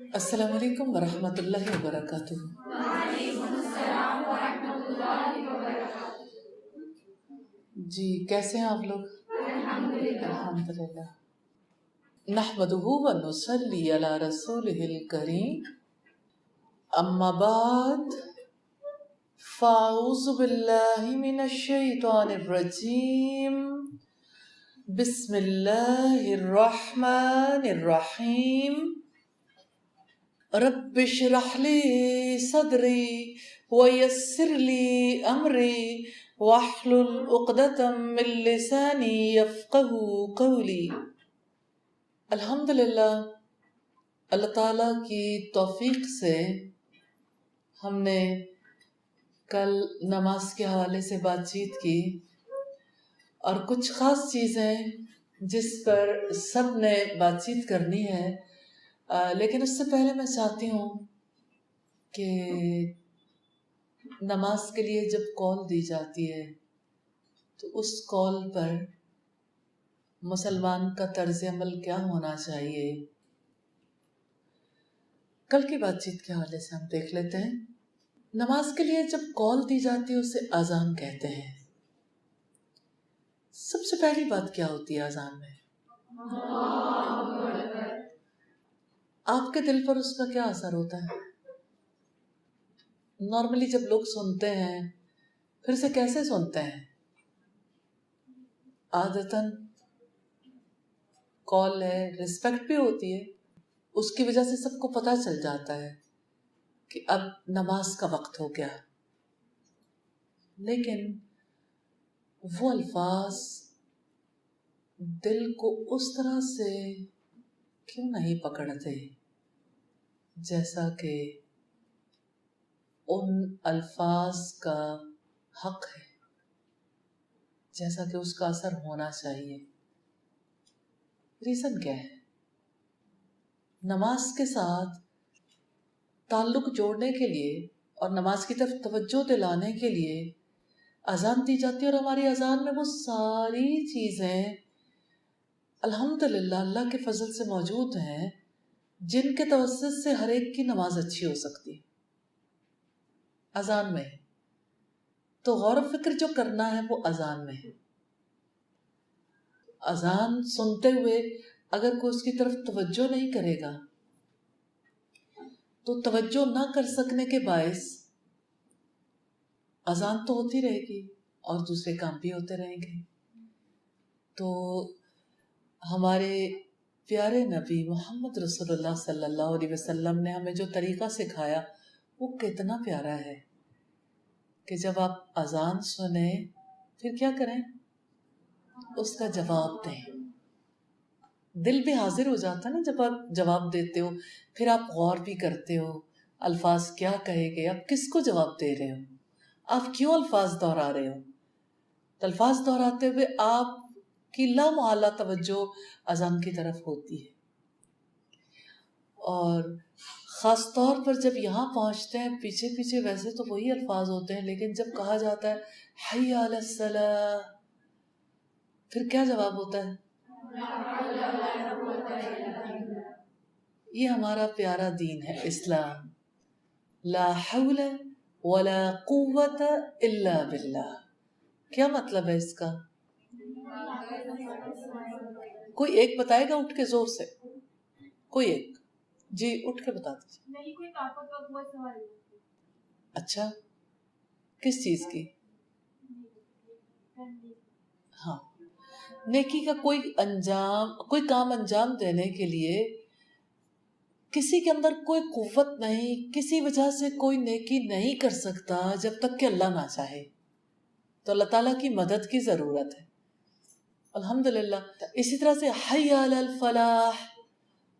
السلام علیکم ورحمۃ اللہ وبرکاتہ۔ جی کیسے ہیں آپ لوگ؟ الحمدللہ۔ نحمدہ ونصلی علی رسولہ الکریم، اما بعد فاعوذ باللہ من الشیطان الرجیم، بسم اللہ الرحمن الرحیم۔ رب اشرح لی صدری ویسر لی امری واحلل عقدۃ من لسانی یفقہوا قولی۔ الحمدللہ، اللہ تعالیٰ کی توفیق سے ہم نے کل نماز کے حوالے سے بات چیت کی اور کچھ خاص چیزیں جس پر سب نے بات چیت کرنی ہے، لیکن اس سے پہلے میں چاہتی ہوں کہ نماز کے لیے جب کال دی جاتی ہے تو اس کال پر مسلمان کا طرز عمل کیا ہونا چاہیے، کل کی بات چیت کے حوالے سے ہم دیکھ لیتے ہیں۔ نماز کے لیے جب کال دی جاتی ہے اسے اذان کہتے ہیں۔ سب سے پہلی بات کیا ہوتی ہے اذان میں؟ آپ کے دل پر اس کا کیا اثر ہوتا ہے؟ نارملی جب لوگ سنتے ہیں پھر سے کیسے سنتے ہیں؟ عادتاً کال ہے، رسپیکٹ بھی ہوتی ہے، اس کی وجہ سے سب کو پتہ چل جاتا ہے کہ اب نماز کا وقت ہو گیا، لیکن وہ الفاظ دل کو اس طرح سے کیوں نہیں پکڑتے جیسا کہ ان الفاظ کا حق ہے، جیسا کہ اس کا اثر ہونا چاہیے؟ ریزن کیا ہے؟ نماز کے ساتھ تعلق جوڑنے کے لیے اور نماز کی طرف توجہ دلانے کے لیے اذان دی جاتی ہے، اور ہماری اذان میں وہ ساری چیزیں الحمدللہ اللہ کے فضل سے موجود ہیں جن کے توسط سے ہر ایک کی نماز اچھی ہو سکتی ہے۔ اذان میں تو غور و فکر جو کرنا ہے وہ اذان میں ہے۔ اذان سنتے ہوئے اگر کوئی اس کی طرف توجہ نہیں کرے گا تو توجہ نہ کر سکنے کے باعث اذان تو ہوتی رہے گی اور دوسرے کام بھی ہوتے رہیں گے۔ تو ہمارے پیارے نبی محمد رسول اللہ صلی اللہ علیہ وسلم نے ہمیں جو طریقہ سکھایا وہ کتنا پیارا ہے کہ جب آپ اذان سنیں پھر کیا کریں؟ اس کا جواب دیں۔ دل بھی حاضر ہو جاتا ہے نا جب آپ جواب دیتے ہو، پھر آپ غور بھی کرتے ہو الفاظ کیا کہے گے، آپ کس کو جواب دے رہے ہو، آپ کیوں الفاظ دہرا رہے ہو۔ تو الفاظ دہراتے ہوئے آپ کی لامحالہ توجہ اذان کی طرف ہوتی ہے، اور خاص طور پر جب یہاں پہنچتے ہیں پیچھے پیچھے ویسے تو وہی الفاظ ہوتے ہیں، لیکن جب کہا جاتا ہے حی علی الصلاۃ پھر کیا جواب ہوتا ہے؟ یہ ہمارا پیارا دین ہے اسلام، لا حول ولا قوت الا باللہ۔ کیا مطلب ہے اس کا؟ کوئی ایک بتائے گا اٹھ کے زور سے؟ کوئی ایک جی اٹھ کے بتا دیجیے۔ نہیں کوئی طاقت اور قوت سوال نہیں۔ اچھا، کس چیز کی؟ ہاں، نیکی کا کوئی کام انجام دینے کے لیے کسی کے اندر کوئی قوت نہیں، کسی وجہ سے کوئی نیکی نہیں کر سکتا جب تک کہ اللہ نہ چاہے، تو اللہ تعالیٰ کی مدد کی ضرورت ہے۔ الحمدللہ۔ اسی طرح سے حی علی الفلاح،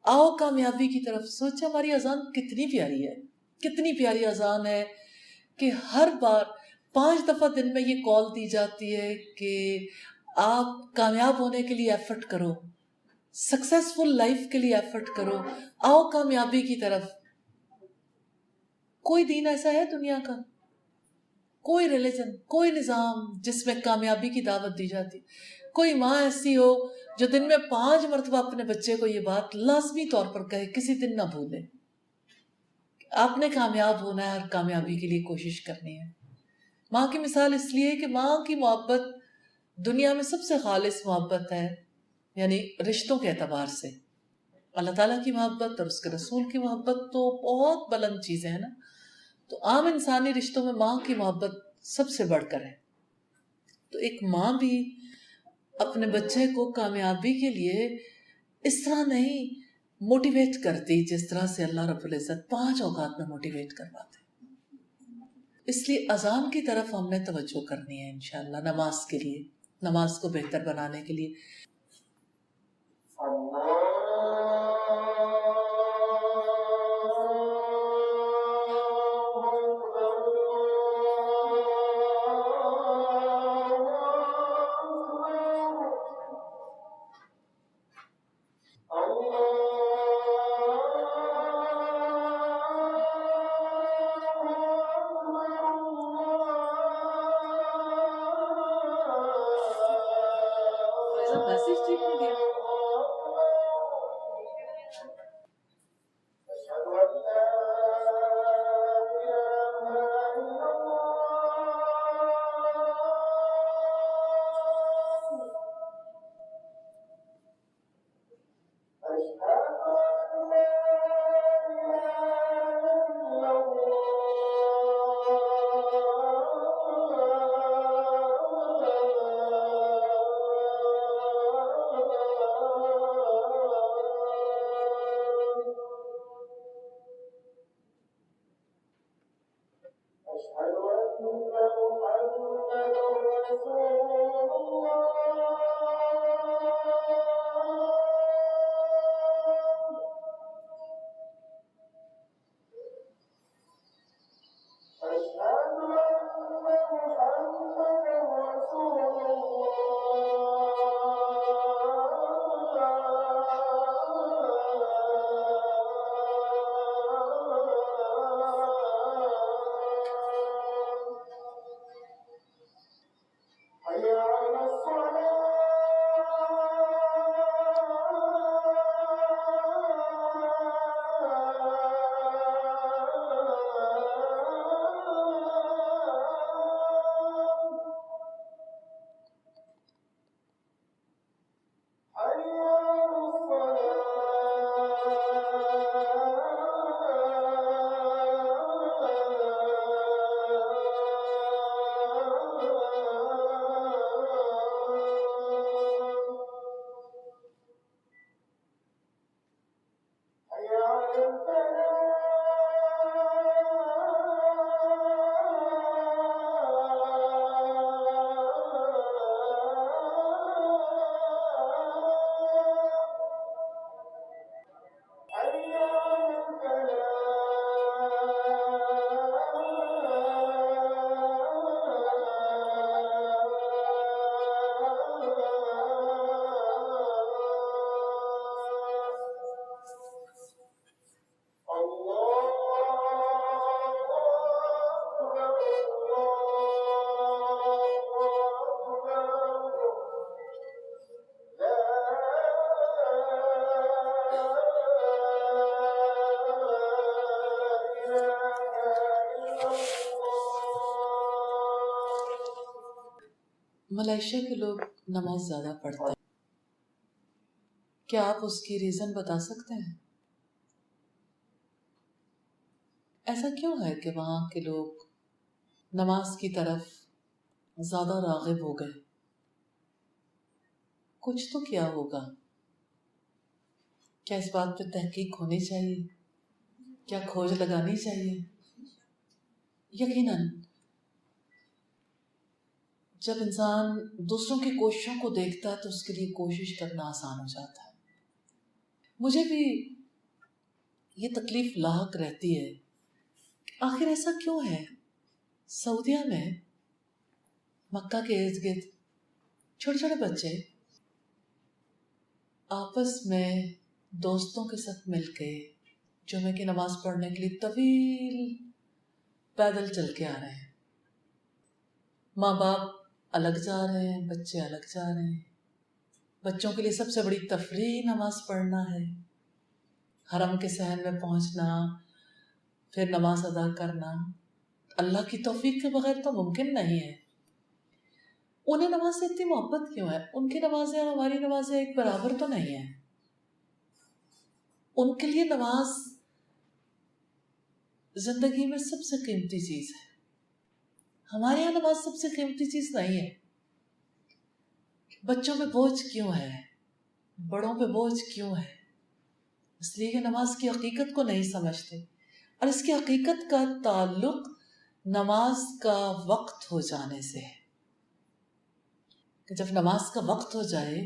آؤ کامیابی کی طرف۔ سوچیں ہماری اذان کتنی پیاری ہے، کتنی پیاری اذان ہے کہ ہر بار 5 دفعہ دن میں یہ کال دی جاتی ہے کہ آپ کامیاب ہونے کے لیے ایفرٹ کرو، سکسیسفل لائف کے لیے ایفرٹ کرو، آؤ کامیابی کی طرف۔ کوئی دین ایسا ہے دنیا کا، کوئی ریلیجن، کوئی نظام جس میں کامیابی کی دعوت دی جاتی؟ کوئی ماں ایسی ہو جو دن میں 5 مرتبہ اپنے بچے کو یہ بات لازمی طور پر کہے، کسی دن نہ بھولے، آپ نے کامیاب ہونا ہے اور کامیابی کے لیے کوشش کرنی ہے۔ ماں کی مثال اس لیے کہ ماں کی محبت دنیا میں سب سے خالص محبت ہے، یعنی رشتوں کے اعتبار سے۔ اللہ تعالیٰ کی محبت اور اس کے رسول کی محبت تو بہت بلند چیزیں ہیں نا، تو عام انسانی رشتوں میں ماں کی محبت سب سے بڑھ کر ہے۔ تو ایک ماں بھی اپنے بچے کو کامیابی کے لیے اس طرح نہیں موٹیویٹ کرتی جس طرح سے اللہ رب العزت 5 اوقات میں موٹیویٹ کرواتے۔ اس لیے اذان کی طرف ہم نے توجہ کرنی ہے انشاءاللہ، نماز کے لیے، نماز کو بہتر بنانے کے لیے۔ میسج ٹھیک نہیں دیا۔ ملائیشیا کے لوگ نماز زیادہ پڑھتے ہیں، کیا آپ اس کی ریزن بتا سکتے ہیں؟ ایسا کیوں ہے کہ وہاں کے لوگ نماز کی طرف زیادہ راغب ہو گئے؟ کچھ تو کیا ہوگا؟ کیا اس بات پہ تحقیق ہونی چاہیے؟ کیا کھوج لگانی چاہیے؟ یقیناً جب انسان دوسروں کی کوششوں کو دیکھتا ہے تو اس کے لیے کوشش کرنا آسان ہو جاتا ہے۔ مجھے بھی یہ تکلیف لاحق رہتی ہے کہ آخر ایسا کیوں ہے سعودیہ میں مکہ کے ارد گرد چھوٹے چھوٹے بچے آپس میں دوستوں کے ساتھ مل کے جمعے کی نماز پڑھنے کے لیے طویل پیدل چل کے آ رہے ہیں، ماں باپ الگ جا رہے ہیں، بچے الگ جا رہے ہیں۔ بچوں کے لیے سب سے بڑی تفریح نماز پڑھنا ہے، حرم کے صحن میں پہنچنا، پھر نماز ادا کرنا اللہ کی توفیق کے بغیر تو ممکن نہیں ہے. انہیں نماز سے اتنی محبت کیوں ہے؟ ان کی نمازیں اور ہماری نمازیں ایک برابر تو نہیں ہیں. ان کے لیے نماز زندگی میں سب سے قیمتی چیز ہے. ہمارے یہاں نماز سب سے قیمتی چیز نہیں ہے. بچوں پہ بوجھ کیوں ہے؟ بڑوں پہ بوجھ کیوں ہے؟ اس لیے کہ نماز کی حقیقت کو نہیں سمجھتے. اور اس کی حقیقت کا تعلق نماز کا وقت ہو جانے سے ہے کہ جب نماز کا وقت ہو جائے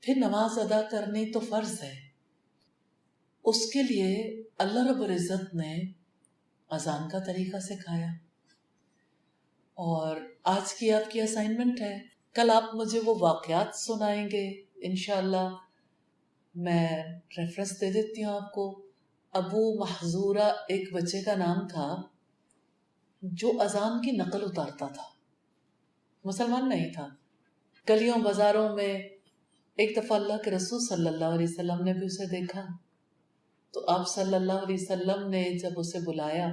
پھر نماز ادا کرنی تو فرض ہے. اس کے لیے اللہ رب العزت نے اذان کا طریقہ سکھایا. اور آج کی آپ کی اسائنمنٹ ہے، کل آپ مجھے وہ واقعات سنائیں گے انشاءاللہ. میں ریفرنس دے دیتی ہوں آپ کو. ابو محذورہ ایک بچے کا نام تھا جو اذان کی نقل اتارتا تھا، مسلمان نہیں تھا. گلیوں بازاروں میں ایک دفعہ اللہ کے رسول صلی اللہ علیہ وسلم نے بھی اسے دیکھا تو آپ صلی اللہ علیہ وسلم نے جب اسے بلایا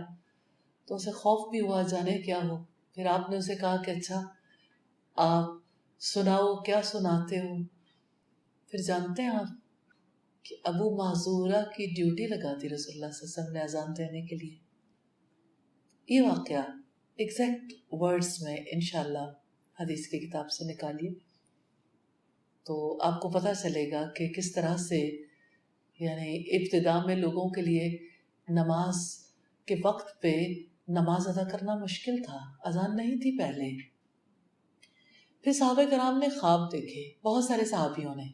تو اسے خوف بھی ہوا جانے کیا ہو. پھر آپ نے اسے کہا کہ اچھا آپ سناؤ، کیا سناتے ہو؟ پھر جانتے ہیں آپ کہ ابو معذورہ کی ڈیوٹی لگا دی رسول اللہ صلی اللہ علیہ وسلم نے اذان دینے کے لیے. یہ واقعہ ایگزیکٹ ورڈز میں انشاءاللہ حدیث کی کتاب سے نکالیے تو آپ کو پتہ چلے گا کہ کس طرح سے یعنی ابتدا میں لوگوں کے لیے نماز کے وقت پہ نماز ادا کرنا مشکل تھا. اذان نہیں تھی پہلے. پھر صحابہ کرام نے خواب دیکھے، بہت سارے صحابیوں نے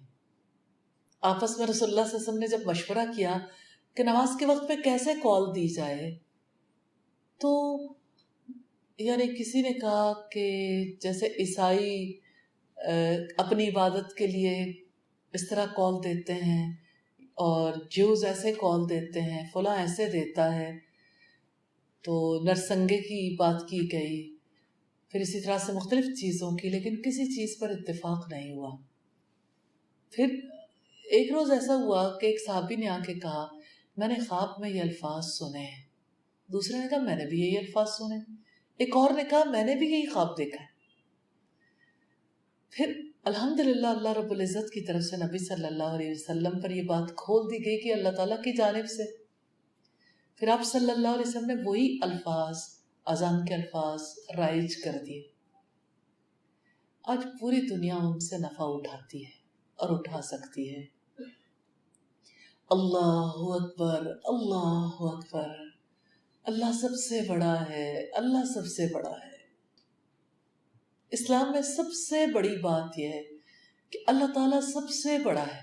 آپس میں رسول اللہ صلی اللہ علیہ وسلم نے جب مشورہ کیا کہ نماز کے وقت پہ کیسے کال دی جائے تو یعنی کسی نے کہا کہ جیسے عیسائی اپنی عبادت کے لیے اس طرح کال دیتے ہیں اور جیوز ایسے کال دیتے ہیں، فلاں ایسے دیتا ہے، تو نرسنگے کی بات کی گئی. پھر اسی طرح سے مختلف چیزوں کی، لیکن کسی چیز پر اتفاق نہیں ہوا. پھر ایک روز ایسا ہوا کہ ایک صحابی نے آ کے کہا میں نے خواب میں یہ الفاظ سنے ہیں. دوسرے نے کہا میں نے بھی یہی الفاظ سنے. ایک اور نے کہا میں نے بھی یہی خواب دیکھا ہے. پھر الحمدللہ اللہ رب العزت کی طرف سے نبی صلی اللہ علیہ وسلم پر یہ بات کھول دی گئی کہ اللہ تعالیٰ کی جانب سے. پھر آپ صلی اللہ علیہ وسلم نے وہی الفاظ، اذان کے الفاظ رائج کر دیے. آج پوری دنیا ان سے نفع اٹھاتی ہے اور اٹھا سکتی ہے. اللہ اکبر، اللہ اکبر. اللہ سب سے بڑا ہے، اللہ سب سے بڑا ہے. اسلام میں سب سے بڑی بات یہ ہے کہ اللہ تعالیٰ سب سے بڑا ہے.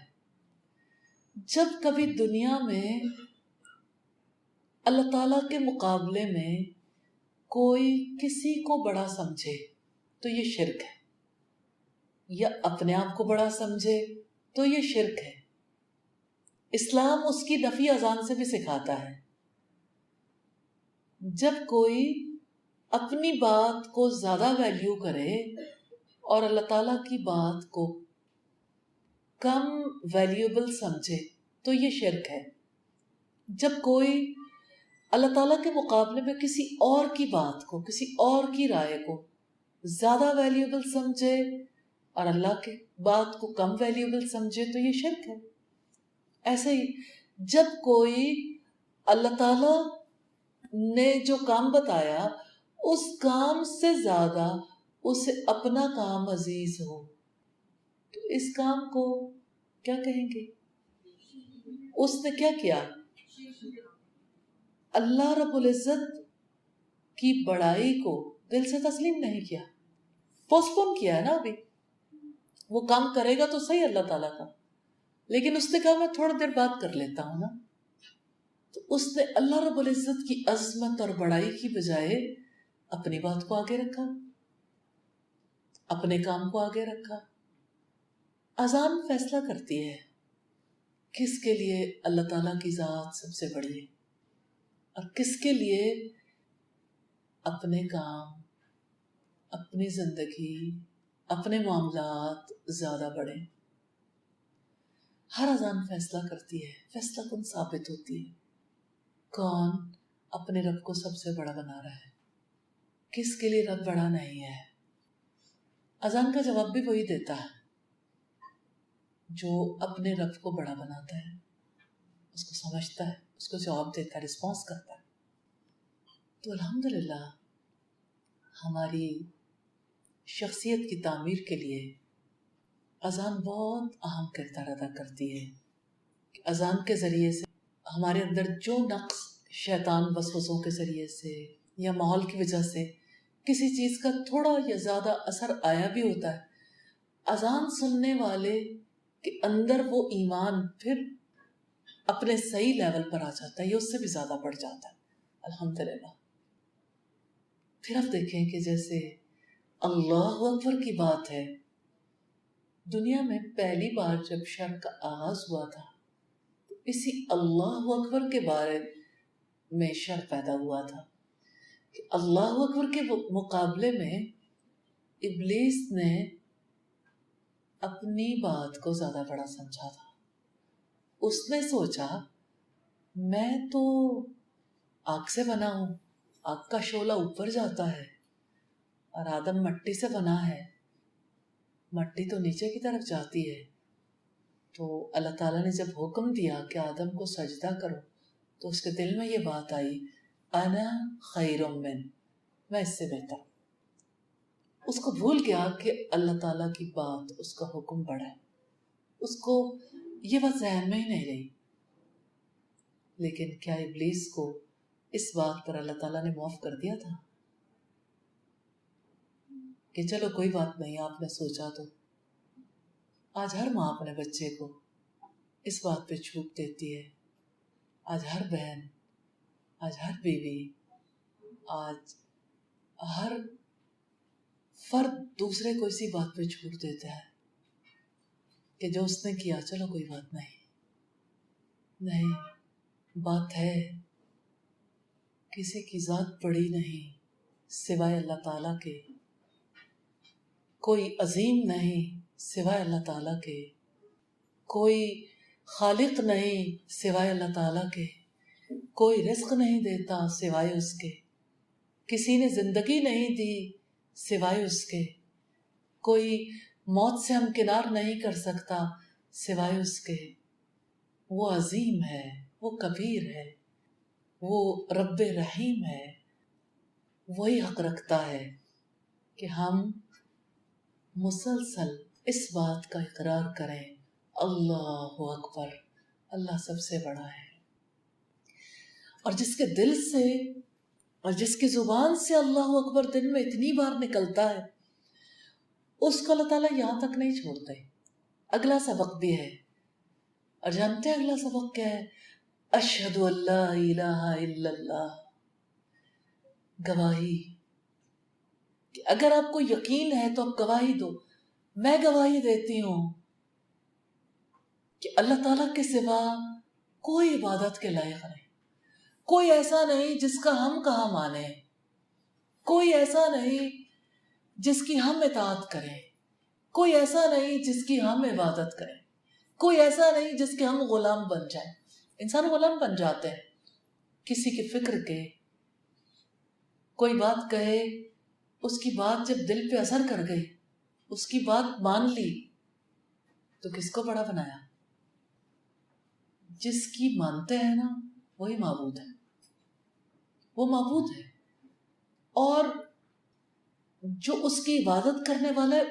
جب کبھی دنیا میں اللہ تعالیٰ کے مقابلے میں کوئی کسی کو بڑا سمجھے تو یہ شرک ہے، یا اپنے آپ کو بڑا سمجھے تو یہ شرک ہے. اسلام اس کی نفی اذان سے بھی سکھاتا ہے. جب کوئی اپنی بات کو زیادہ ویلیو کرے اور اللہ تعالیٰ کی بات کو کم ویلیوبل سمجھے تو یہ شرک ہے. جب کوئی اللہ تعالیٰ کے مقابلے میں کسی اور کی بات کو، کسی اور کی رائے کو زیادہ ویلیوبل سمجھے اور اللہ کی بات کو کم ویلیوبل سمجھے تو یہ شرک ہے. ایسے ہی جب کوئی اللہ تعالیٰ نے جو کام بتایا اس کام سے زیادہ اسے اپنا کام عزیز ہو تو اس کام کو کیا کہیں گے؟ اس نے کیا کیا؟ اللہ رب العزت کی بڑائی کو دل سے تسلیم نہیں کیا، پوسٹپون کیا ہے نا. ابھی وہ کام کرے گا تو صحیح اللہ تعالیٰ کا، لیکن اس نے کہا میں تھوڑا دیر بات کر لیتا ہوں نا. تو اس نے اللہ رب العزت کی عظمت اور بڑائی کی بجائے اپنی بات کو آگے رکھا، اپنے کام کو آگے رکھا. اذان فیصلہ کرتی ہے کس کے لیے اللہ تعالیٰ کی ذات سب سے بڑی ہے اور کس کے لیے اپنے کام، اپنی زندگی، اپنے معاملات زیادہ بڑے. ہر اذان فیصلہ کرتی ہے، فیصلہ کن ثابت ہوتی ہے. کون؟ اپنے رب کو سب سے بڑا بنا رہا ہے. کس کے لیے رب بڑا نہیں ہے؟ اذان کا جواب بھی وہی دیتا ہے جو اپنے رب کو بڑا بناتا ہے، اس کو سمجھتا ہے، اس کو جواب دیتا ہے، رسپانس کرتا ہے. تو الحمدللہ ہماری شخصیت کی تعمیر کے لیے اذان بہت اہم کردار ادا کرتی ہے. اذان کے ذریعے سے ہمارے اندر جو نقص شیطان وسوسوں کے ذریعے سے یا ماحول کی وجہ سے کسی چیز کا تھوڑا یا زیادہ اثر آیا بھی ہوتا ہے، اذان سننے والے کے اندر وہ ایمان پھر اپنے صحیح لیول پر آ جاتا ہے یا اس سے بھی زیادہ بڑھ جاتا ہے الحمدللہ. پھر آپ دیکھیں کہ جیسے اللہ اکبر کی بات ہے، دنیا میں پہلی بار جب شرع کا آغاز ہوا تھا تو اسی اللہ اکبر کے بارے میں شرع پیدا ہوا تھا کہ اللہ اکبر کے مقابلے میں ابلیس نے اپنی بات کو زیادہ بڑا سمجھا تھا. اس نے سوچا میں تو آگ سے بنا ہوں، آگ کا شعلہ اوپر جاتا ہے اور آدم مٹی سے بنا ہے، مٹی تو نیچے کی طرف جاتی ہے. تو اللہ تعالیٰ نے جب حکم دیا کہ آدم کو سجدہ کرو تو اس کے دل میں یہ بات آئی، انا خیر من، میں اس سے بہتر ہوں. اس کو بھول گیا کہ اللہ تعالیٰ کی بات، اس کا حکم بڑا ہے، اس کو یہ بات ذہن میں ہی نہیں رہی. لیکن کیا ابلیس کو اس بات پر اللہ تعالیٰ نے معاف کر دیا تھا کہ چلو کوئی بات نہیں، آپ نے سوچا تو؟ آج ہر ماں اپنے بچے کو اس بات پہ چھوٹ دیتی ہے. آج ہر بہن، آج ہر بیوی، آج ہر فرد دوسرے کو اسی بات پہ چھوٹ دیتا ہے کہ جو اس نے کیا چلو کوئی بات نہیں. نہیں، بات ہے کسی کی ذات بڑی نہیں سوائے اللہ تعالیٰ کے، کوئی عظیم نہیں سوائے اللہ تعالیٰ کے، کوئی خالق نہیں سوائے اللہ تعالیٰ کے، کوئی رزق نہیں دیتا سوائے اس کے، کسی نے زندگی نہیں دی سوائے اس کے، کوئی موت سے ہمکنار نہیں کر سکتا سوائے اس کے. وہ عظیم ہے، وہ کبیر ہے، وہ رب رحیم ہے. وہی حق رکھتا ہے کہ ہم مسلسل اس بات کا اقرار کریں، اللہ اکبر، اللہ سب سے بڑا ہے. اور جس کے دل سے اور جس کی زبان سے اللہ اکبر دن میں اتنی بار نکلتا ہے، اس کو اللہ تعالیٰ یہاں تک نہیں چھوڑتے. اگلا سبق بھی ہے، اور جانتے ہیں اگلا سبق کیا ہے؟ اشہد ان لا الہ الا اللہ، گواہی. کہ اگر آپ کو یقین ہے تو آپ گواہی دو. میں گواہی دیتی ہوں کہ اللہ تعالیٰ کے سوا کوئی عبادت کے لائق نہیں، کوئی ایسا نہیں جس کا ہم کہاں مانیں، کوئی ایسا نہیں جس کی ہم اطاعت کریں، کوئی ایسا نہیں جس کی ہم عبادت کریں، کوئی ایسا نہیں جس کے ہم غلام بن جائیں. انسان غلام بن جاتے ہیں کسی کی فکر کے. کوئی بات کہے، اس کی بات جب دل پہ اثر کر گئی، اس کی بات مان لی، تو کس کو بڑا بنایا؟ جس کی مانتے ہیں نا وہی معبود ہے، وہ معبود ہے. اور جو اس کی عبادت کرنے والا ہے،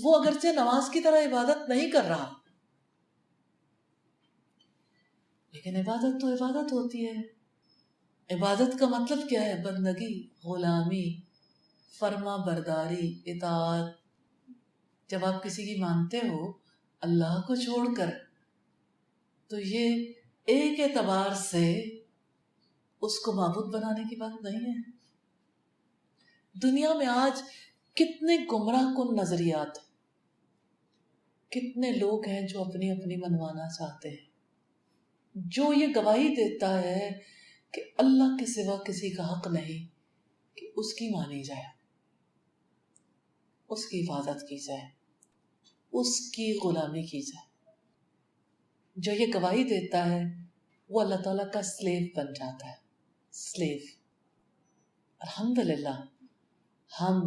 وہ اگرچہ نماز کی طرح عبادت نہیں کر رہا، لیکن عبادت تو عبادت ہوتی ہے. عبادت کا مطلب کیا ہے؟ بندگی، غلامی، فرما برداری، اطاعت. جب آپ کسی کی مانتے ہو اللہ کو چھوڑ کر، تو یہ ایک اعتبار سے اس کو معبود بنانے کی بات نہیں ہے. دنیا میں آج کتنے گمراہ کن نظریات، کتنے لوگ ہیں جو اپنی اپنی منوانا چاہتے ہیں، جو یہ گواہی دیتا ہے کہ اللہ کے سوا کسی کا حق نہیں کہ اس کی مانی جائے، اس کی عبادت کی جائے، اس کی غلامی کی جائے. جو یہ گواہی دیتا ہے وہ اللہ تعالیٰ کا سلیو بن جاتا ہے، slave. الحمدللہ ہم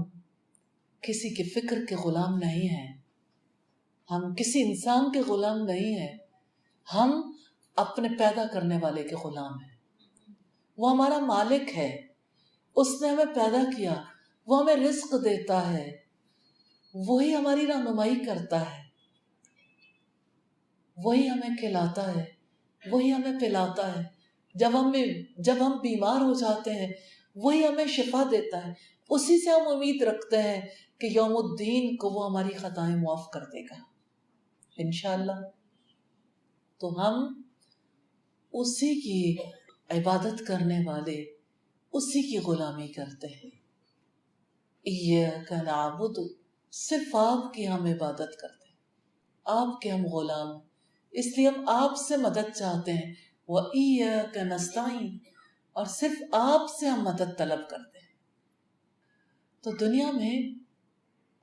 کسی کے فکر کے غلام نہیں ہیں، ہم کسی انسان کے غلام نہیں ہیں، ہم اپنے پیدا کرنے والے کے غلام ہیں. وہ ہمارا مالک ہے، اس نے ہمیں پیدا کیا، وہ ہمیں رزق دیتا ہے، وہی ہماری رہنمائی کرتا ہے، وہی ہمیں کھلاتا ہے، وہی ہمیں پلاتا ہے. جب ہم بیمار ہو جاتے ہیں وہی ہمیں شفا دیتا ہے. اسی سے ہم امید رکھتے ہیں کہ یوم الدین کو وہ ہماری خطائیں معاف کر دے گا انشاءاللہ. تو ہم اسی کی عبادت کرنے والے، اسی کی غلامی کرتے ہیں. ایاک نعبد، صرف آپ کی ہم عبادت کرتے ہیں، آپ کے ہم غلام ہیں، اس لیے ہم آپ سے مدد چاہتے ہیں. وَإِيَّاكَ نَسْتَعِينُ، اور صرف آپ سے ہم مدد طلب کرتے ہیں. تو دنیا میں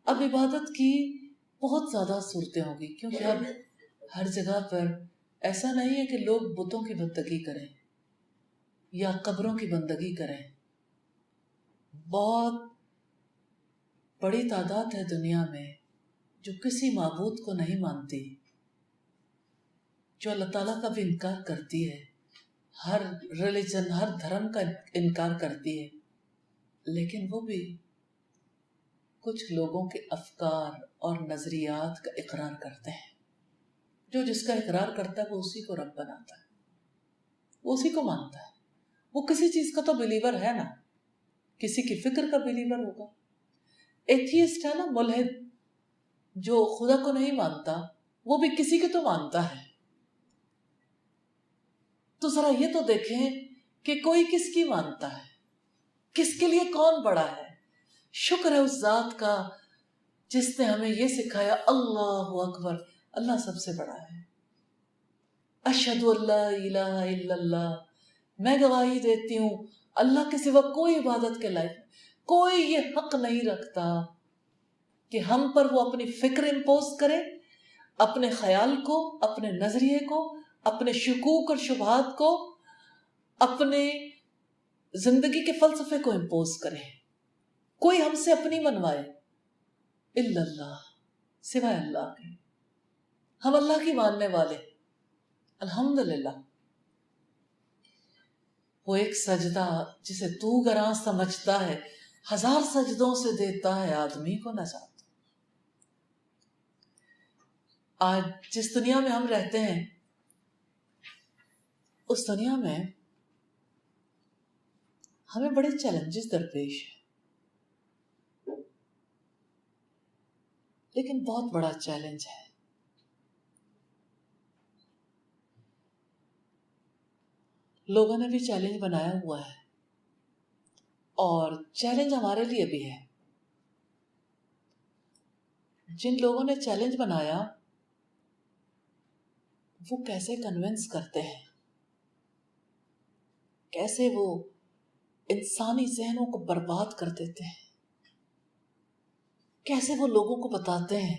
اب عبادت کی بہت زیادہ صورتیں ہوں گی، کیونکہ اب ہر جگہ پر ایسا نہیں ہے کہ لوگ بتوں کی بندگی کریں یا قبروں کی بندگی کریں. بہت بڑی تعداد ہے دنیا میں جو کسی معبود کو نہیں مانتی، جو اللہ تعالیٰ کا بھی انکار کرتی ہے، ہر ریلیجن، ہر دھرم کا انکار کرتی ہے. لیکن وہ بھی کچھ لوگوں کے افکار اور نظریات کا اقرار کرتے ہیں. جو جس کا اقرار کرتا ہے وہ اسی کو رب بناتا ہے، وہ اسی کو مانتا ہے. وہ کسی چیز کا تو بلیور ہے نا، کسی کی فکر کا بلیور ہوگا. ایتھیسٹ ہے نا، ملحد، جو خدا کو نہیں مانتا، وہ بھی کسی کے تو مانتا ہے. تو ذرا یہ تو دیکھیں کہ کوئی کس کی مانتا ہے، کس کے لیے کون بڑا ہے. شکر ہے اس ذات کا جس نے ہمیں یہ سکھایا، اللہ اکبر، اللہ سب سے بڑا ہے. اشہد ان لا الہ الا اللہ، میں گواہی دیتی ہوں اللہ کے سوا کوئی عبادت کے لائق، کوئی یہ حق نہیں رکھتا کہ ہم پر وہ اپنی فکر امپوز کرے، اپنے خیال کو، اپنے نظریے کو، اپنے شکوک اور شبہات کو، اپنے زندگی کے فلسفے کو امپوز کرے. کوئی ہم سے اپنی منوائے، الا اللہ، سوائے اللہ کے. ہم اللہ کی ماننے والے الحمدللہ. وہ ایک سجدہ جسے تو گراں سمجھتا ہے، 1000 سجدوں سے دیتا ہے آدمی کو نجات. آج جس دنیا میں ہم رہتے ہیں، اس دنیا میں ہمیں بڑے چیلنجز درپیش ہیں. لیکن بہت بڑا چیلنج ہے، لوگوں نے بھی چیلنج بنایا ہوا ہے، اور چیلنج ہمارے لیے بھی ہے. جن لوگوں نے چیلنج بنایا وہ کیسے کنونس کرتے ہیں، کیسے وہ انسانی ذہنوں کو برباد کر دیتے ہیں، کیسے وہ لوگوں کو بتاتے ہیں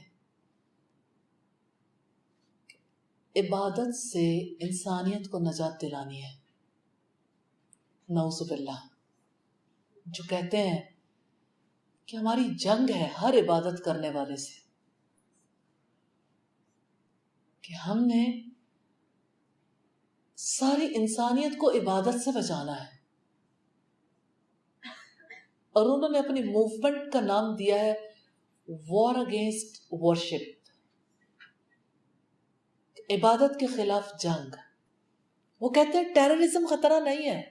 عبادت سے انسانیت کو نجات دلانی ہے. نعوذ باللہ. جو کہتے ہیں کہ ہماری جنگ ہے ہر عبادت کرنے والے سے، کہ ہم نے ساری انسانیت کو عبادت سے بچانا ہے. اور انہوں نے اپنی موومنٹ کا نام دیا ہے وار اگینسٹ ورشپ، عبادت کے خلاف جنگ. وہ کہتے ہیں ٹیررزم خطرہ نہیں ہے،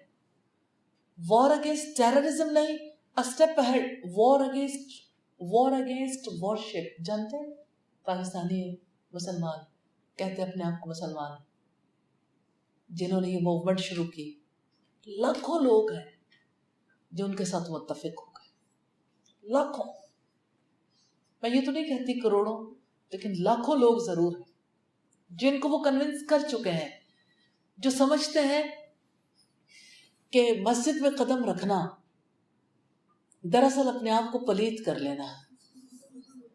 وار اگینسٹ ٹیررزم نہیں، step ahead, war against worship. جانتے ہیں پاکستانی مسلمان کہتے اپنے آپ کو مسلمان، جنہوں نے یہ موومنٹ شروع کی، لاکھوں لوگ ہیں جو ان کے ساتھ متفق ہو گئے، لاکھوں. میں یہ تو نہیں کہتی کروڑوں، لیکن لاکھوں لوگ ضرور ہیں جن کو وہ کنونس کر چکے ہیں، جو سمجھتے ہیں کہ مسجد میں قدم رکھنا دراصل اپنے آپ کو پلید کر لینا.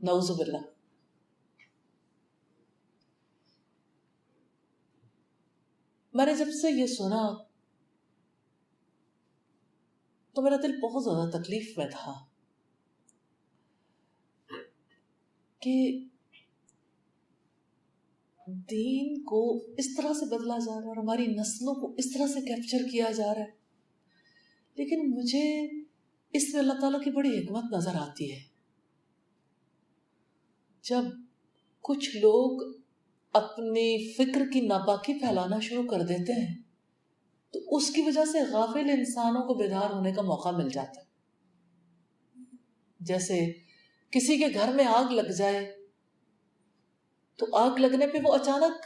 نعوذ باللہ. میں نے جب سے یہ سنا تو میرا دل بہت زیادہ تکلیف میں تھا کہ دین کو اس طرح سے بدلا جا رہا ہے اور ہماری نسلوں کو اس طرح سے کیپچر کیا جا رہا ہے، لیکن مجھے اس میں اللہ تعالیٰ کی بڑی حکمت نظر آتی ہے۔ جب کچھ لوگ اپنی فکر کی ناپاکی پھیلانا شروع کر دیتے ہیں تو اس کی وجہ سے غافل انسانوں کو بیدار ہونے کا موقع مل جاتا ہے۔ جیسے کسی کے گھر میں آگ لگ جائے تو آگ لگنے پہ وہ اچانک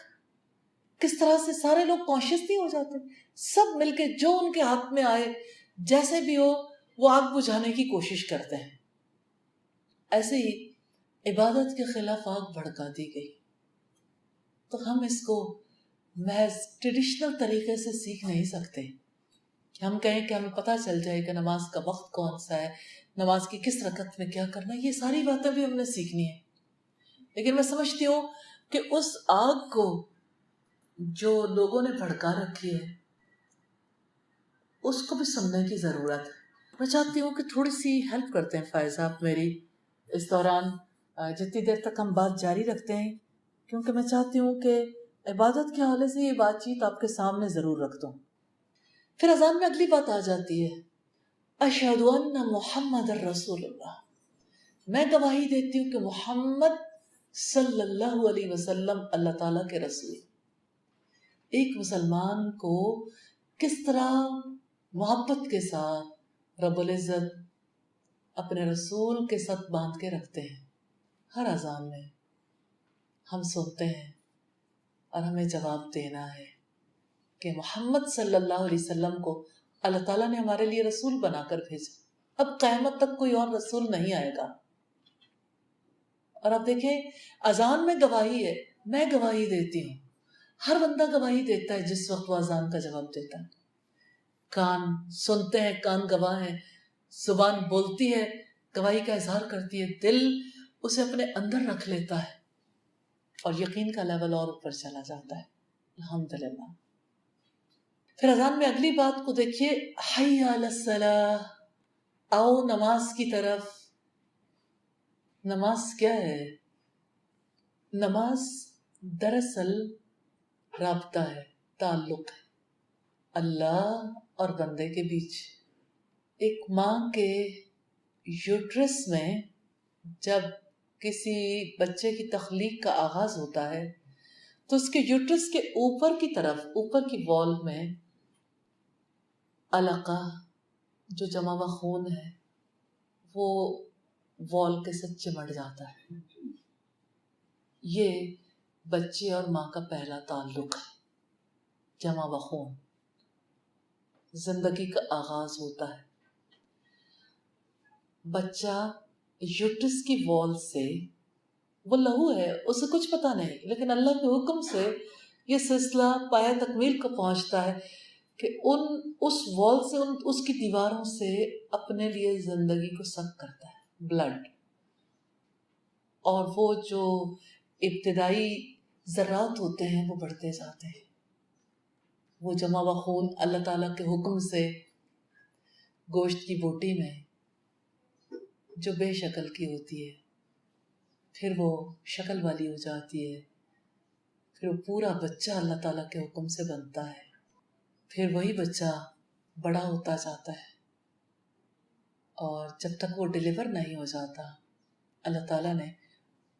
کس طرح سے سارے لوگ کانشیس نہیں ہو جاتے، سب مل کے جو ان کے ہاتھ میں آئے جیسے بھی ہو وہ آگ بجھانے کی کوشش کرتے ہیں۔ ایسے ہی عبادت کے خلاف آگ بھڑکا دی گئی، تو ہم اس کو محض ٹریڈیشنل طریقے سے سیکھ نہیں سکتے کہ ہم کہیں کہ ہمیں پتہ چل جائے کہ نماز کا وقت کون سا ہے، نماز کی کس رکعت میں کیا کرنا ہے، یہ ساری باتیں بھی ہم نے سیکھنی ہے۔ لیکن میں سمجھتی ہوں کہ اس آگ کو جو لوگوں نے بھڑکا رکھی ہے اس کو بھی سمجھنے کی ضرورت ہے۔ میں چاہتی ہوں کہ تھوڑی سی ہیلپ کرتے ہیں فائز آپ میری اس دوران، جتنی دیر تک ہم بات جاری رکھتے ہیں، کیونکہ میں چاہتی ہوں کہ عبادت کے حوالے سے یہ بات چیت آپ کے سامنے ضرور رکھ دوں۔ پھر اذان میں اگلی بات آ جاتی ہے، اشہد ان محمد الرسول اللہ، میں گواہی دیتی ہوں کہ محمد صلی اللہ علیہ وسلم اللہ تعالیٰ کے رسول۔ ایک مسلمان کو کس طرح محبت کے ساتھ رب العزت اپنے رسول کے ساتھ باندھ کے رکھتے ہیں۔ ہر اذان میں ہم سنتے ہیں اور ہمیں جواب دینا ہے کہ محمد صلی اللہ علیہ وسلم کو اللہ تعالیٰ نے ہمارے لیے رسول بنا کر بھیجا، اب قیامت تک کوئی اور رسول نہیں آئے گا۔ اور اب دیکھیں اذان میں گواہی ہے، میں گواہی دیتی ہوں، ہر بندہ گواہی دیتا ہے جس وقت وہ اذان کا جواب دیتا ہے۔ کان سنتے ہیں، کان گواہ ہیں، زبان بولتی ہے، گواہی کا اظہار کرتی ہے، دل اسے اپنے اندر رکھ لیتا ہے اور یقین کا لیول اور اوپر چلا جاتا ہے۔ الحمدللہ۔ پھر اذان میں اگلی بات کو دیکھیے، حی علی الصلاۃ، آؤ نماز کی طرف۔ نماز کیا ہے؟ نماز دراصل رابطہ ہے، تعلق ہے اللہ اور بندے کے بیچ۔ ایک ماں کے یوٹرس میں جب کسی بچے کی تخلیق کا آغاز ہوتا ہے تو اس کے یوٹرس کے اوپر کی طرف، اوپر کی وال میں علقہ جو جمع و خون ہے وہ وال کے ساتھ چمٹ جاتا ہے۔ یہ بچے اور ماں کا پہلا تعلق ہے، جمع و خون، زندگی کا آغاز ہوتا ہے۔ بچہ یوٹرس کی وال سے، وہ لہو ہے، اسے کچھ پتا نہیں، لیکن اللہ کے حکم سے یہ سلسلہ پایہ تکمیل کو پہنچتا ہے کہ اس وال سے، اس کی دیواروں سے اپنے لیے زندگی کو سک کرتا ہے، بلڈ، اور وہ جو ابتدائی ذرات ہوتے ہیں وہ بڑھتے جاتے ہیں۔ وہ جمع و خون اللہ تعالیٰ کے حکم سے گوشت کی بوٹی میں جو بے شکل کی ہوتی ہے، پھر وہ شکل والی ہو جاتی ہے، پھر وہ پورا بچہ اللہ تعالیٰ کے حکم سے بنتا ہے، پھر وہی بچہ بڑا ہوتا جاتا ہے، اور جب تک وہ ڈیلیور نہیں ہو جاتا اللہ تعالیٰ نے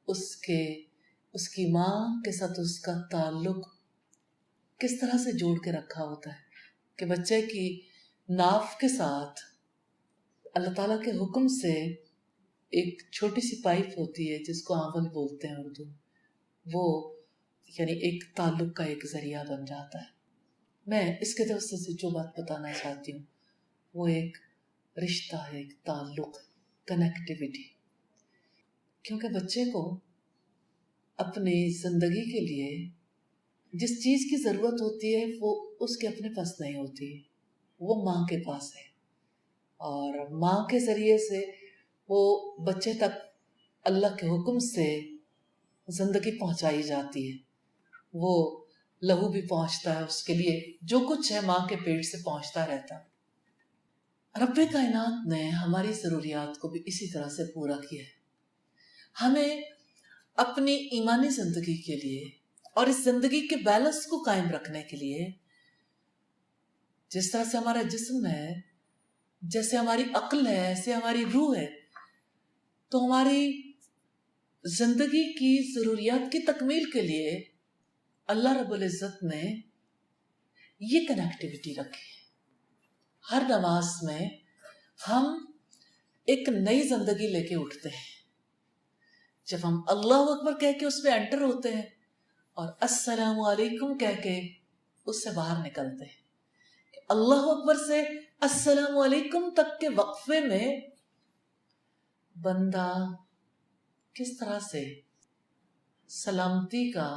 اس کی ماں کے ساتھ اس کا تعلق کس طرح سے جوڑ کے رکھا ہوتا ہے کہ بچے کی ناف کے ساتھ اللہ تعالیٰ کے حکم سے ایک چھوٹی سی پائپ ہوتی ہے جس کو آنول بولتے ہیں اردو، وہ یعنی ایک تعلق کا ایک ذریعہ بن جاتا ہے۔ میں اس کے توسط سے جو بات بتانا چاہتی ہوں وہ ایک رشتہ ہے، ایک تعلق، کنیکٹیویٹی، کیونکہ بچے کو اپنی زندگی کے لیے جس چیز کی ضرورت ہوتی ہے وہ اس کے اپنے پاس نہیں ہوتی، وہ ماں کے پاس ہے، اور ماں کے ذریعے سے وہ بچے تک اللہ کے حکم سے زندگی پہنچائی جاتی ہے، وہ لہو بھی پہنچتا ہے، اس کے لیے جو کچھ ہے ماں کے پیٹ سے پہنچتا رہتا ہے۔ رب کائنات نے ہماری ضروریات کو بھی اسی طرح سے پورا کیا ہے. ہمیں اپنی ایمانی زندگی کے لیے اور اس زندگی کے بیلنس کو قائم رکھنے کے لیے، جس طرح سے ہمارا جسم ہے، جیسے ہماری عقل ہے، ایسے ہماری روح ہے، تو ہماری زندگی کی ضروریات کی تکمیل کے لیے اللہ رب العزت نے یہ کنیکٹیوٹی رکھی ہے. ہر نماز میں ہم ایک نئی زندگی لے کے اٹھتے ہیں. جب ہم اللہ اکبر کہہ کے اس میں انٹر ہوتے ہیں اور السلام علیکم کہہ کے اس سے باہر نکلتے ہیں. اللہ اکبر سے السلام علیکم تک کے وقفے میں بندہ کس طرح سے سلامتی کا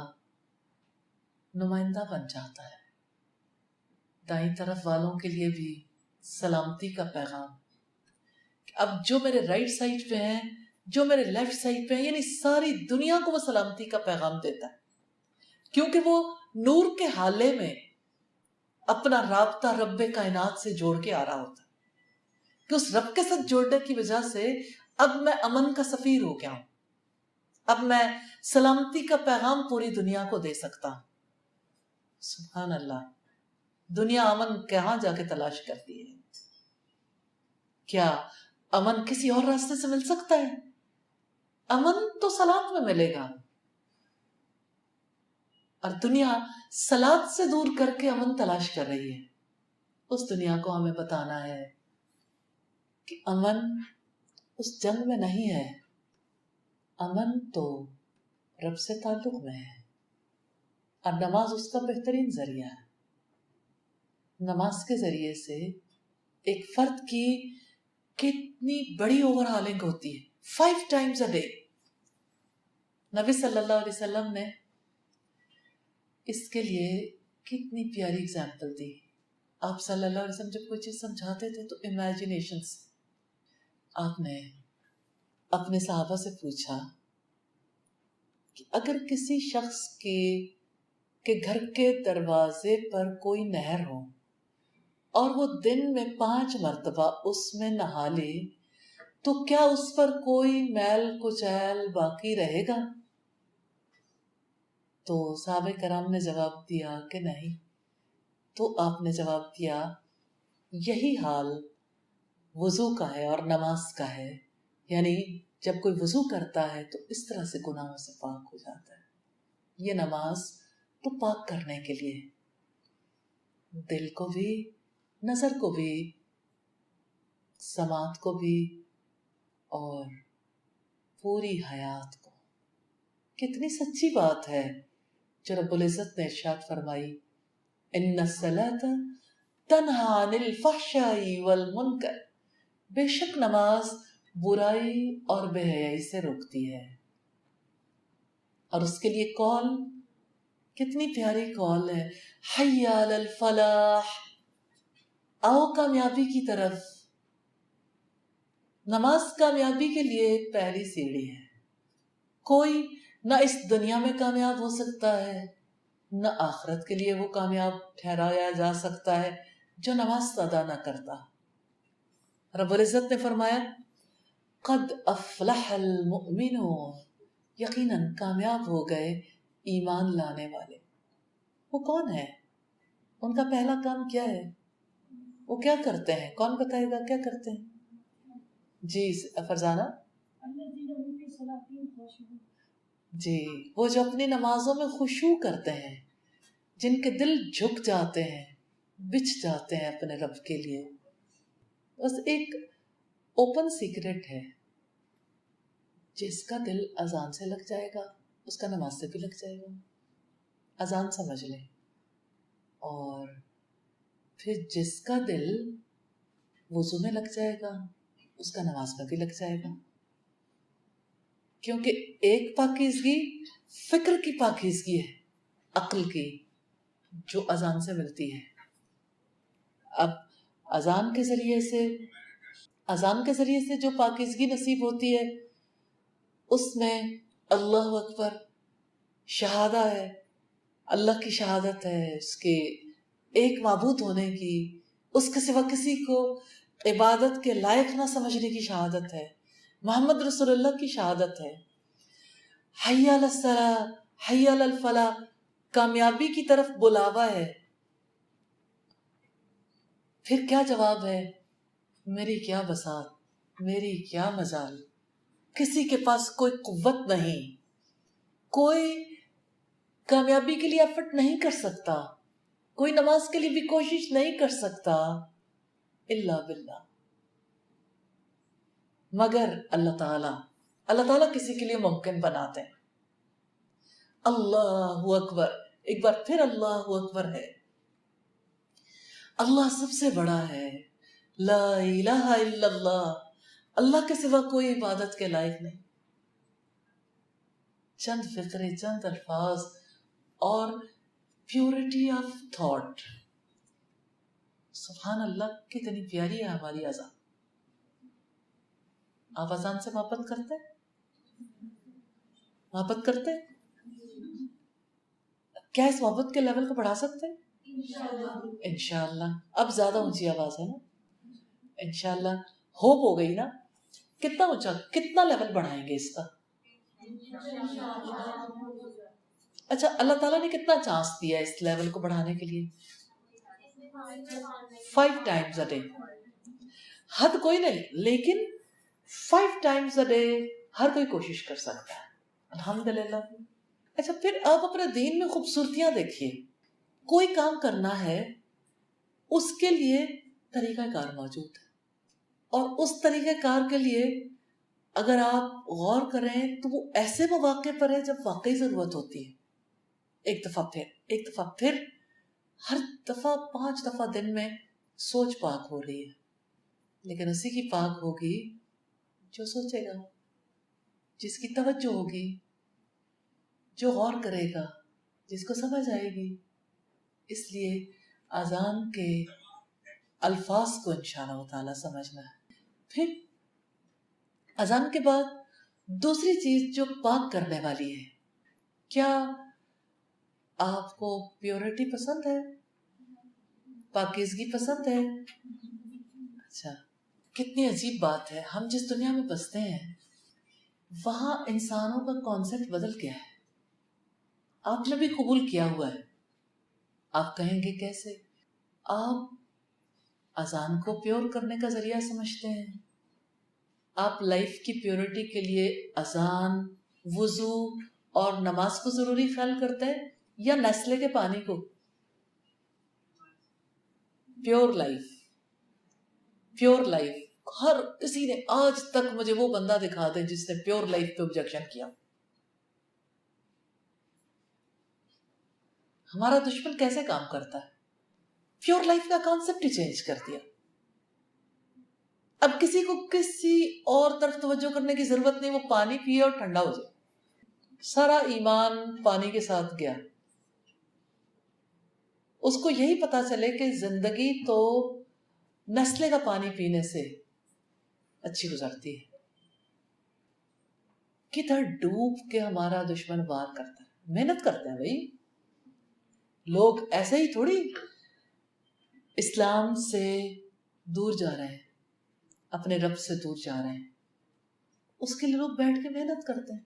نمائندہ بن جاتا ہے. دائیں طرف والوں کے لیے بھی سلامتی کا پیغام. اب جو میرے رائٹ سائڈ پہ ہیں، جو میرے لیفٹ سائڈ پہ ہیں، یعنی ساری دنیا کو وہ سلامتی کا پیغام دیتا ہے، کیونکہ وہ نور کے حالے میں اپنا رابطہ رب کائنات سے جوڑ کے آ رہا ہوتا ہے کہ اس رب کے ساتھ جوڑنے کی وجہ سے اب میں امن کا سفیر ہو گیا ہوں. اب میں سلامتی کا پیغام پوری دنیا کو دے سکتا ہوں. سبحان اللہ. دنیا امن کہاں جا کے تلاش کرتی ہے؟ کیا امن کسی اور راستے سے مل سکتا ہے؟ امن تو صلات میں ملے گا، اور دنیا صلات سے دور کر کے امن تلاش کر رہی ہے. اس دنیا کو ہمیں بتانا ہے کہ امن اس جنگ میں نہیں ہے، امن تو رب سے تعلق میں ہے، اور نماز اس کا بہترین ذریعہ ہے. نماز کے ذریعے سے ایک فرد کی کتنی بڑی اوور ہالنگ ہوتی ہے. 5 times a day. نبی صلی اللہ علیہ وسلم نے اس کے لیے کتنی پیاری اگزامپل دی. آپ صلی اللہ علیہ وسلم جب کوئی چیز سمجھاتے تھے تو امیجنیشن سے آپ نے اپنے صحابہ سے پوچھا کہ اگر کسی شخص کے گھر کے دروازے پر کوئی نہر ہو اور وہ دن میں 5 مرتبہ اس میں نہا لے تو کیا اس پر کوئی میل کچیل باقی رہے گا؟ تو صحابہ کرام نے جواب دیا کہ نہیں. تو آپ نے جواب دیا یہی حال وضو کا ہے اور نماز کا ہے. یعنی جب کوئی وضو کرتا ہے تو اس طرح سے گناہوں سے پاک ہو جاتا ہے. یہ نماز تو پاک کرنے کے لیے، دل کو بھی، نظر کو بھی، سماعت کو بھی، اور پوری حیات کو. کتنی سچی بات ہے جو رب العزت نے ارشاد فرمائی، ان الصلاۃ تنہی عن الفحشاء والمنکر. بے شک نماز برائی اور بے حیائی سے روکتی ہے. اور اس کے لیے کال کتنی پیاری کال ہے، حی علی الفلاح، آؤ کامیابی کی طرف. نماز کامیابی کے لیے پہلی سیڑھی ہے. کوئی نہ اس دنیا میں کامیاب ہو سکتا ہے، نہ آخرت کے لیے وہ کامیاب ٹھہرایا جا سکتا ہے جو نماز ادا نہ کرتا. رب العزت نے فرمایا قد افلح المؤمنون، یقیناً کامیاب ہو گئے ایمان لانے والے. وہ کون ہے؟ ان کا پہلا کام کیا ہے؟ وہ کیا کرتے ہیں؟ کون بتائے گا کیا کرتے ہیں؟ جی فرزانہ. جی وہ جو اپنی نمازوں میں خشوع کرتے ہیں، جن کے دل جھک جاتے ہیں، بچھ جاتے ہیں اپنے رب کے لیے. بس ایک اوپن سیکرٹ ہے، جس کا دل اذان سے لگ جائے گا اس کا نماز سے بھی لگ جائے گا. اذان سمجھ لیں. اور پھر جس کا دل وضو میں لگ جائے گا اس کا نماز میں بھی لگ جائے گا. کیونکہ ایک پاکیزگی فکر کی پاکیزگی ہے، عقل کی، جو اذان سے ملتی ہے. اب اذان کے ذریعے سے جو پاکیزگی نصیب ہوتی ہے اس میں اللہ اکبر شہادہ ہے، اللہ کی شہادت ہے، اس کے ایک معبود ہونے کی، اس کے سوا کسی کو عبادت کے لائق نہ سمجھنے کی شہادت ہے، محمد رسول اللہ کی شہادت ہے، حی علی الصلاح، حی علی الفلاح، کامیابی کی طرف بلاوا ہے، پھر کیا جواب ہے؟ میری کیا بساط، میری کیا مجال، کسی کے پاس کوئی قوت نہیں، کوئی کامیابی کے لیے ایفرٹ نہیں کر سکتا، کوئی نماز کے لیے بھی کوشش نہیں کر سکتا الا باللہ، مگر اللہ تعالیٰ کسی کے لیے ممکن بناتے ہیں۔ اللہ اکبر، ایک بار پھر اللہ اکبر ہے، اللہ سب سے بڑا ہے، لا الہ الا اللہ، اللہ کے سوا کوئی عبادت کے لائق نہیں۔ چند فقرے، چند الفاظ اور پیورٹی آف تھاٹ، سبحان اللہ، کتنی پیاری ہے ہماری اذان۔ آپ اذان سے محبت کرتے محبت کرتے کیا اس محبت کے لیول کو بڑھا سکتے ہیں؟ انشاءاللہ۔ اب زیادہ اونچی آواز ہے نا، انشاءاللہ ہوپ ہو گئی نا، کتنا اونچا، کتنا لیول بڑھائیں گے اس کا؟ اچھا، اللہ تعالیٰ نے کتنا چانس دیا اس لیول کو بڑھانے کے لیے؟ 5 times a day، حد کوئی نہیں، لیکن 5 times a day ہر کوئی کوشش کر سکتا ہے، الحمدللہ۔ اچھا، پھر آپ اپنے دین میں خوبصورتیاں دیکھیے، کوئی کام کرنا ہے اس کے لیے طریقہ کار موجود ہے، اور اس طریقہ کار کے لیے اگر آپ غور کریں تو وہ ایسے مواقع پر ہے جب واقعی ضرورت ہوتی ہے۔ ایک دفعہ پھر ہر دفعہ 5 دفعہ دن میں سوچ پاک ہو رہی ہے، لیکن اسی کی پاک ہوگی جو سوچے گا، جس کی توجہ ہوگی، جو غور کرے گا، جس کو سمجھ آئے گی۔ اس لیے اذان کے الفاظ کو انشاءاللہ تعالیٰ سمجھنا ہے۔ پھر اذان کے بعد دوسری چیز جو پاک کرنے والی ہے، کیا آپ کو پیورٹی پسند ہے؟ پاکیزگی پسند ہے؟ اچھا، کتنی عجیب بات ہے، ہم جس دنیا میں بستے ہیں وہاں انسانوں کا کانسیپٹ بدل گیا ہے۔ آپ نے بھی قبول کیا ہوا ہے، آپ کہیں گے کیسے؟ آپ اذان کو پیور کرنے کا ذریعہ سمجھتے ہیں، آپ لائف کی پیورٹی کے لیے اذان، وضو اور نماز کو ضروری خیال کرتے ہیں، یا نیسلے کے پانی کو؟ پیور لائف، ہر کسی نے آج تک مجھے وہ بندہ دکھا دے جس نے پیور لائف پہ آبجیکشن کیا۔ ہمارا دشمن کیسے کام کرتا ہے؟ پیور لائف کا کانسیپٹ ہی چینج کر دیا۔ اب کسی کو کسی اور طرف توجہ کرنے کی ضرورت نہیں، وہ پانی پیے اور ٹھنڈا ہو جائے، سارا ایمان پانی کے ساتھ گیا۔ اس کو یہی پتا چلے کہ زندگی تو نسلے کا پانی پینے سے اچھی گزرتی ہے۔ کدھر ڈوب کے ہمارا دشمن وار کرتا ہے، محنت کرتے ہیں بھائی، لوگ ایسے ہی تھوڑی اسلام سے دور جا رہے ہیں، اپنے رب سے دور جا رہے ہیں، اس کے لیے لوگ بیٹھ کے محنت کرتے ہیں۔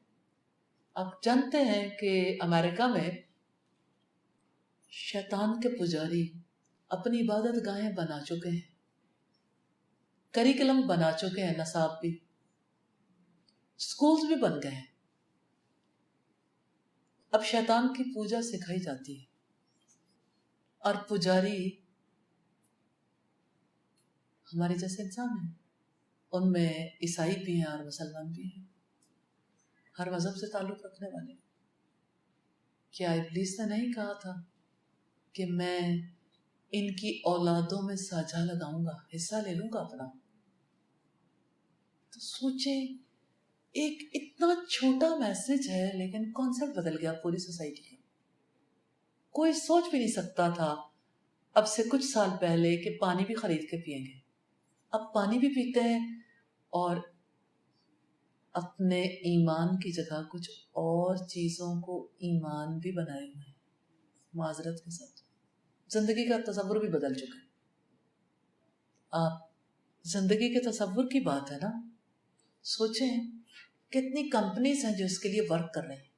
آپ جانتے ہیں کہ امریکہ میں شیطان کے پجاری اپنی عبادت گاہیں بنا چکے ہیں، کریکلم بنا چکے ہیں، نصاب بھی، سکولز بھی بن گئے ہیں۔ اب شیطان کی پوجا سکھائی جاتی ہے، اور پجاری ہمارے جیسے انسان ہیں، ان میں عیسائی بھی ہیں اور مسلمان بھی ہیں، ہر مذہب سے تعلق رکھنے والے۔ کیا ابلیس نے نہیں کہا تھا کہ میں ان کی اولادوں میں سانجھا لگاؤں گا، حصہ لے لوں گا اپنا؟ تو سوچیں، ایک اتنا چھوٹا میسج ہے لیکن کانسیپٹ بدل گیا پوری سوسائٹی کا۔ کوئی سوچ بھی نہیں سکتا تھا اب سے کچھ سال پہلے کہ پانی بھی خرید کے پئیں گے، اب پانی بھی پیتے ہیں اور اپنے ایمان کی جگہ کچھ اور چیزوں کو ایمان بھی بنائے ہوئے ہیں، معذرت کے ساتھ۔ زندگی کا تصور بھی بدل چکا ہے۔ آپ زندگی کے تصور کی بات ہے نا. سوچیں کتنی کمپنیز ہیں جو اس کے لیے ورک کر رہے ہیں،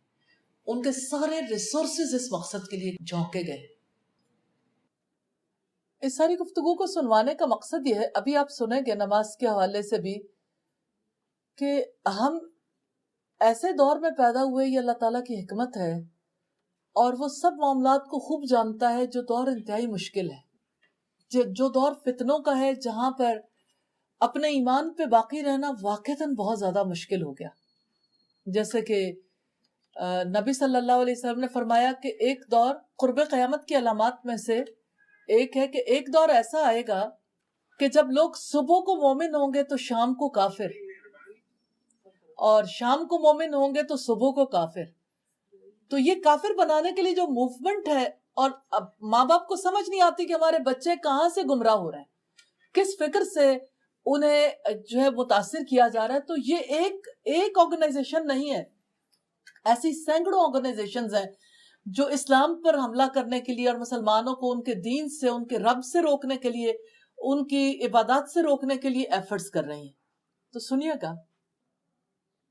ان کے سارے ریسورسز اس مقصد کے لیے جھونکے گئے. اس ساری گفتگو کو سنوانے کا مقصد یہ ہے، ابھی آپ سنیں گے نماز کے حوالے سے بھی، کہ ہم ایسے دور میں پیدا ہوئے، یہ اللہ تعالیٰ کی حکمت ہے، اور وہ سب معاملات کو خوب جانتا ہے. جو دور انتہائی مشکل ہے، جو دور فتنوں کا ہے، جہاں پر اپنے ایمان پہ باقی رہنا واقعتاً بہت زیادہ مشکل ہو گیا. جیسے کہ نبی صلی اللہ علیہ وسلم نے فرمایا کہ ایک دور قرب قیامت کی علامات میں سے ایک ہے کہ ایک دور ایسا آئے گا کہ جب لوگ صبح کو مومن ہوں گے تو شام کو کافر، اور شام کو مومن ہوں گے تو صبح کو کافر. تو یہ کافر بنانے کے لیے جو موومنٹ ہے، اور اب ماں باپ کو سمجھ نہیں آتی کہ ہمارے بچے کہاں سے گمراہ ہو رہے ہیں، کس فکر سے انہیں جو ہے متاثر کیا جا رہا ہے. تو یہ ایک آرگنائزیشن نہیں ہے، ایسی سینکڑوں آرگنائزیشنز ہیں جو اسلام پر حملہ کرنے کے لیے اور مسلمانوں کو ان کے دین سے، ان کے رب سے روکنے کے لیے، ان کی عبادات سے روکنے کے لیے ایفرٹس کر رہی ہیں. تو سنیے گا